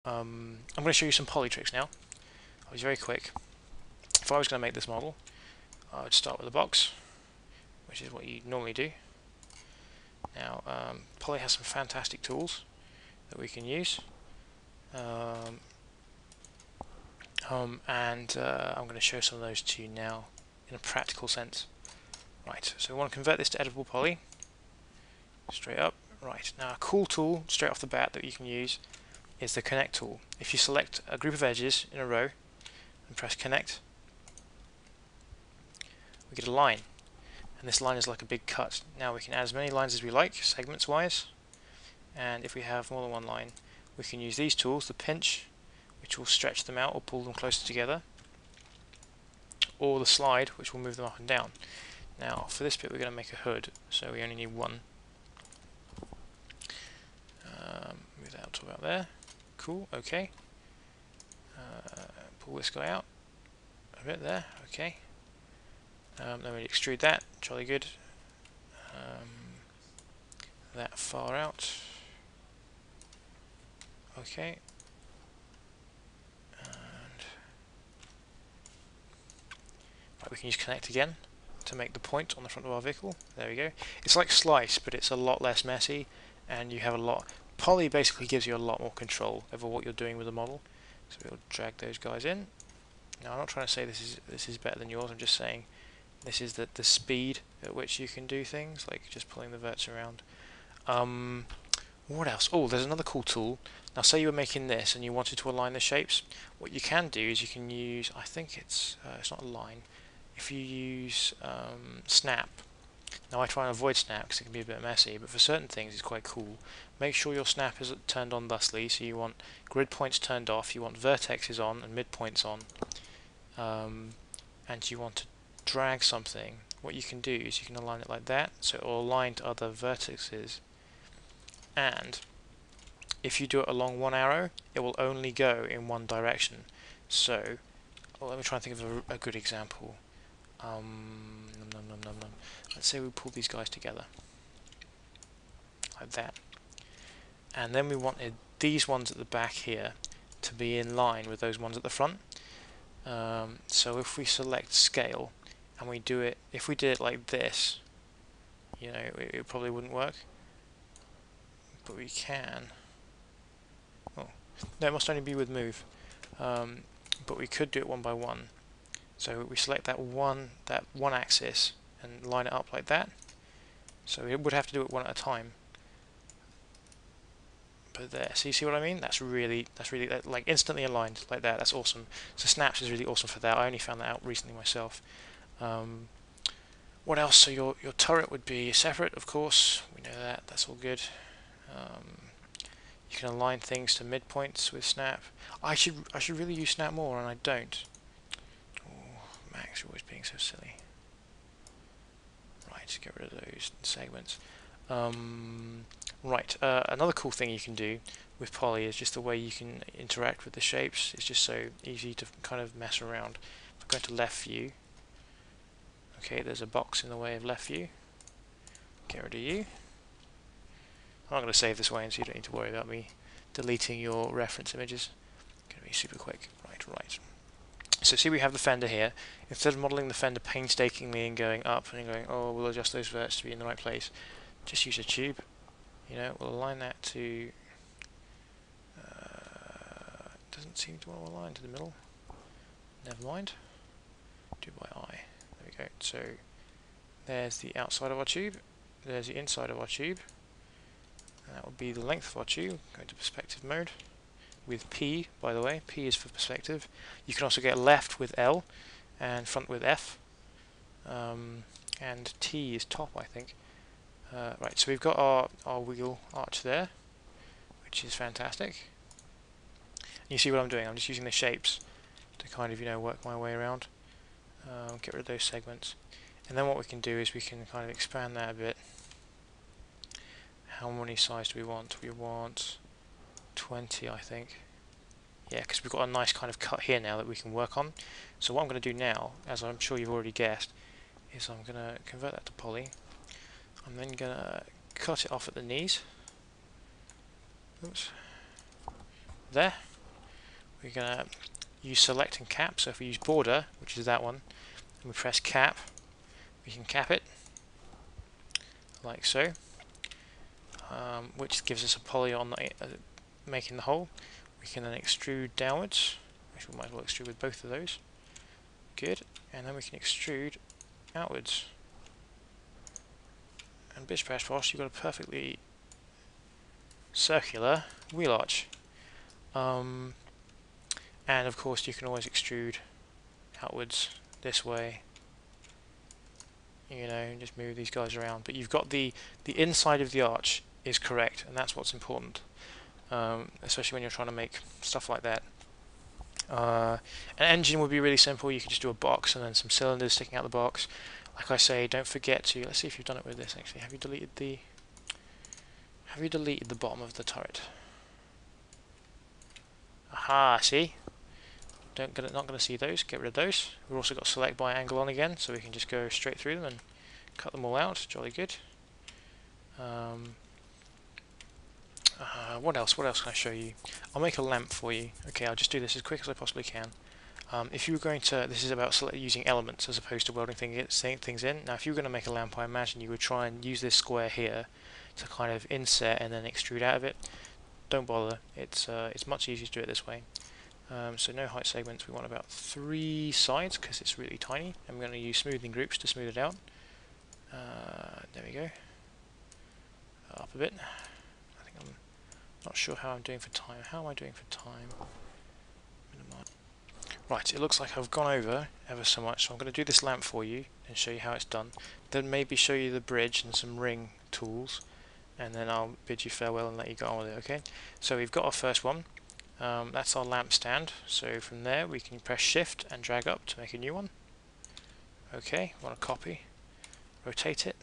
I'm going to show you some poly tricks now. I'll be very quick. If I was going to make this model, I would start with a box, which is what you normally do. Now, Poly has some fantastic tools that we can use, and I'm going to show some of those to you now in a practical sense. Right, so we want to convert this to editable poly, straight up. Right, now a cool tool straight off the bat that you can use is the connect tool. If you select a group of edges in a row and press connect, we get a line, and this line is like a big cut. Now we can add as many lines as we like, segments wise, and if we have more than one line, we can use these tools, the pinch, which will stretch them out or pull them closer together, or the slide, which will move them up and down. Now for this bit we're going to make a hood, so we only need one. Move that up to about there. Cool, okay. Pull this guy out a bit there, okay. Then we extrude that, jolly good. That far out. Okay. And right, we can use connect again to make the point on the front of our vehicle. There we go. It's like slice, but it's a lot less messy, and you have a lot. Poly basically gives you a lot more control over what you're doing with the model. So we'll drag those guys in. Now I'm not trying to say this is better than yours. I'm just saying this is the speed at which you can do things, like just pulling the verts around. What else? Oh, there's another cool tool. Now say you were making this and you wanted to align the shapes. What you can do is you can use, I think it's not a line. If you use snap. Now I try and avoid snap because it can be a bit messy, but for certain things it's quite cool. Make sure your snap is turned on thusly, so you want grid points turned off, you want vertexes on and midpoints on, and you want to drag something. What you can do is you can align it like that, so it will align to other vertices, and if you do it along one arrow, it will only go in one direction. So, let me try and think of a good example. Let's say we pull these guys together like that, and then we wanted these ones at the back here to be in line with those ones at the front. So if we select scale and we do it, if we did it like this, you know, it probably wouldn't work, but we can. Oh no, it must only be with move, but we could do it one by one. So we select that one axis and line it up like that. So we would have to do it one at a time. But there, so you see what I mean? That's really like instantly aligned like that. That's awesome. So snaps is really awesome for that. I only found that out recently myself. What else? So your turret would be separate, of course. We know that. That's all good. You can align things to midpoints with snap. I should really use snap more, and I don't. Max, you're always being so silly. Right, get rid of those segments. Right, another cool thing you can do with poly is just the way you can interact with the shapes. It's just so easy to kind of mess around. If I go into left view, okay, there's a box in the way of left view. Get rid of you. I'm not going to save this way, and so you don't need to worry about me deleting your reference images. It's going to be super quick. Right. So see, we have the fender here. Instead of modelling the fender painstakingly and going up and going, oh, we'll adjust those verts to be in the right place, just use a tube. You know, we'll align that to. Doesn't seem to want to align to the middle. Never mind. Do by eye. There we go. So there's the outside of our tube. There's the inside of our tube. And that will be the length of our tube. Go to perspective mode. With P, by the way. P is for perspective. You can also get left with L and front with F. And T is top, I think. Right, so we've got our wheel arch there, which is fantastic. And you see what I'm doing? I'm just using the shapes to kind of, you know, work my way around. Get rid of those segments. And then what we can do is we can kind of expand that a bit. How many size do we want? We want 20, I think. Yeah, because we've got a nice kind of cut here now that we can work on. So what I'm going to do now, as I'm sure you've already guessed, is I'm going to convert that to poly. I'm then going to cut it off at the knees. Oops. There. we're going to use select and cap. So if we use border, which is that one, and we press cap, we can cap it like so, which gives us a poly on making the hole. We can then extrude downwards, which we might as well extrude with both of those. Good. And then we can extrude outwards. And bish bash bosh, you've got a perfectly circular wheel arch. And of course you can always extrude outwards this way, you know, and just move these guys around. But you've got the inside of the arch is correct, and that's what's important, especially when you're trying to make stuff like that. An engine would be really simple. You could just do a box and then some cylinders sticking out the box. Like I say, don't forget to, let's see if you've done it with this actually. Have you deleted the bottom of the turret? Aha, see? Not going to see those. Get rid of those. We've also got select by angle on again, so we can just go straight through them and cut them all out. Jolly good. What else? What else can I show you? I'll make a lamp for you. Okay, I'll just do this as quick as I possibly can. If you were going to, this is about using elements as opposed to welding things in. Now, if you were going to make a lamp, I imagine you would try and use this square here to kind of inset and then extrude out of it. Don't bother. It's much easier to do it this way. So no height segments. We want about 3 sides because it's really tiny. I'm going to use smoothing groups to smooth it out. There we go. Up a bit. I think I'm not sure how I'm doing for time. How am I doing for time? Right, it looks like I've gone over ever so much, so I'm going to do this lamp for you and show you how it's done. Then maybe show you the bridge and some ring tools, and then I'll bid you farewell and let you go on with it, okay? So we've got our first one. That's our lamp stand. So from there we can press shift and drag up to make a new one. Okay, want to copy, rotate it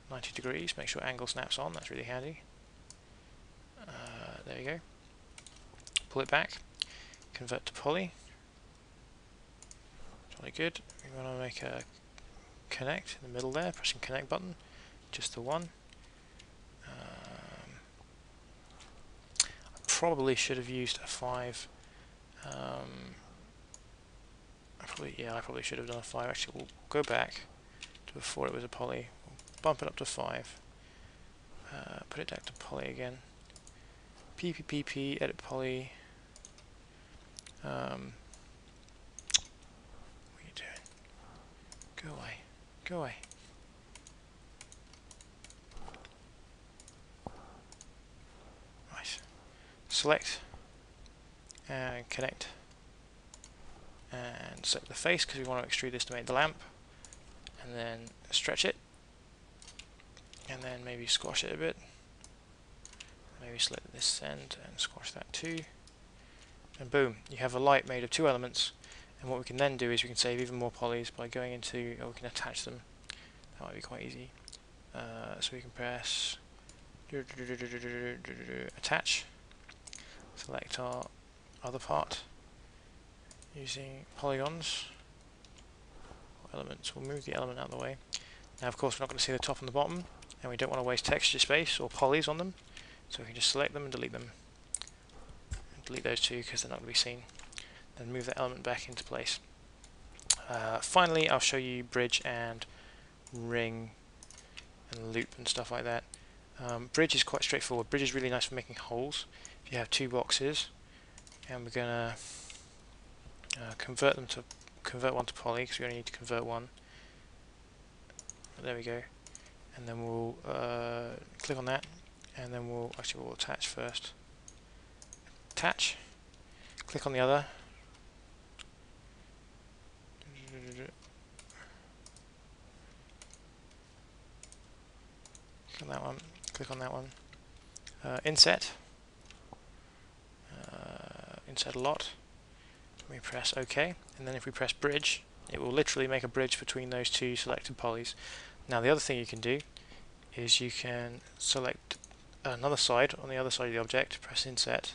90 degrees, make sure angle snaps on, that's really handy. There you go. Pull it back, convert to poly. Jolly good. We want to make a connect in the middle there, pressing connect button, just the one. I probably should have used a 5. I probably should have done a 5. Actually, we'll go back to before it was a poly. We'll bump it up to 5. Put it back to poly again. PPPP, edit poly. What are you doing? Go away. Go away. Right. Select and connect and select the face because we want to extrude this to make the lamp, and then stretch it and then maybe squash it a bit. Maybe select this end and squash that too. And boom, you have a light made of 2 elements. And what we can then do is we can save even more polys by going into, or we can attach them. That might be quite easy. So we can press attach, select our other part using polygons or elements. We'll move the element out of the way. Now, of course, we're not going to see the top and the bottom, and we don't want to waste texture space or polys on them. So we can just select them and delete them. And delete those 2 because they're not going to be seen. Then move that element back into place. Finally, I'll show you bridge and ring and loop and stuff like that. Bridge is quite straightforward. Bridge is really nice for making holes. If you have 2 boxes, and we're going to convert one to poly because we only need to convert one. There we go. And then we'll click on that. And then we'll attach first. Attach. Click on the other. Click on that one. Click on that one. Inset. Inset a lot. We press OK, and then if we press bridge, it will literally make a bridge between those 2 selected polys. Now, the other thing you can do is you can select another side on the other side of the object, press inset,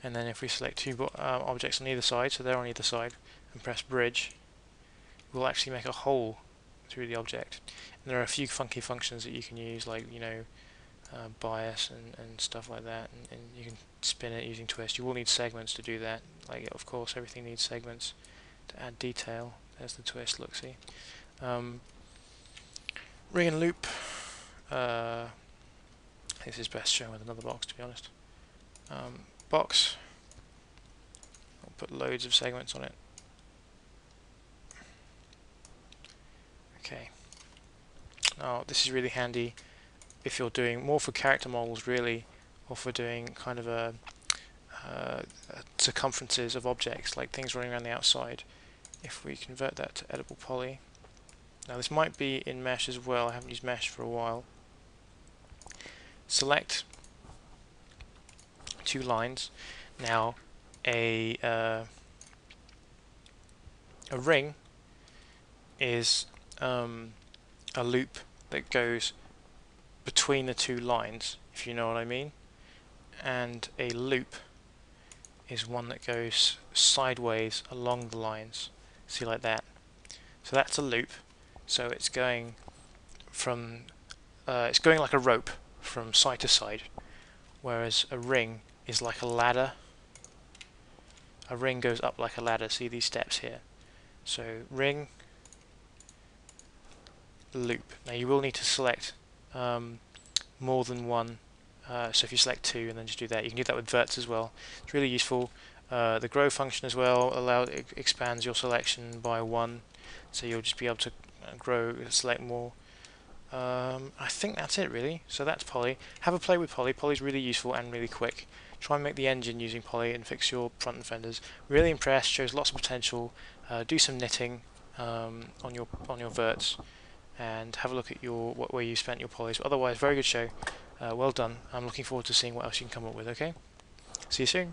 and then if we select 2 objects on either side, so they're on either side, and press bridge, we'll actually make a hole through the object. And there are a few funky functions that you can use, like, you know, bias and stuff like that, and you can spin it using twist. You will need segments to do that. Like, of course, everything needs segments to add detail. There's the twist, look, see. Ring and loop. This is best shown with another box, to be honest. Box. I'll put loads of segments on it. Okay. Now, this is really handy if you're doing more for character models, really, or for doing kind of a circumferences of objects, like things running around the outside. If we convert that to editable poly. Now, this might be in mesh as well. I haven't used mesh for a while. Select 2 lines. Now, a ring is a loop that goes between the 2 lines, if you know what I mean, and a loop is one that goes sideways along the lines. See, like that. So that's a loop. So it's going from it's going like a rope from side to side, whereas a ring is like a ladder. A ring goes up like a ladder. See these steps here. So ring, loop. Now you will need to select more than one. So if you select 2 and then just do that, you can do that with verts as well. It's really useful. The grow function as well expands your selection by 1, so you'll just be able to select more. I think that's it really. So that's poly. Have a play with poly. Poly's really useful and really quick. Try and make the engine using poly and fix your front and fenders. Really impressed. Shows lots of potential. Do some knitting on your verts, and have a look at where you spent your polys. But otherwise, very good show. Well done. I'm looking forward to seeing what else you can come up with. Okay. See you soon.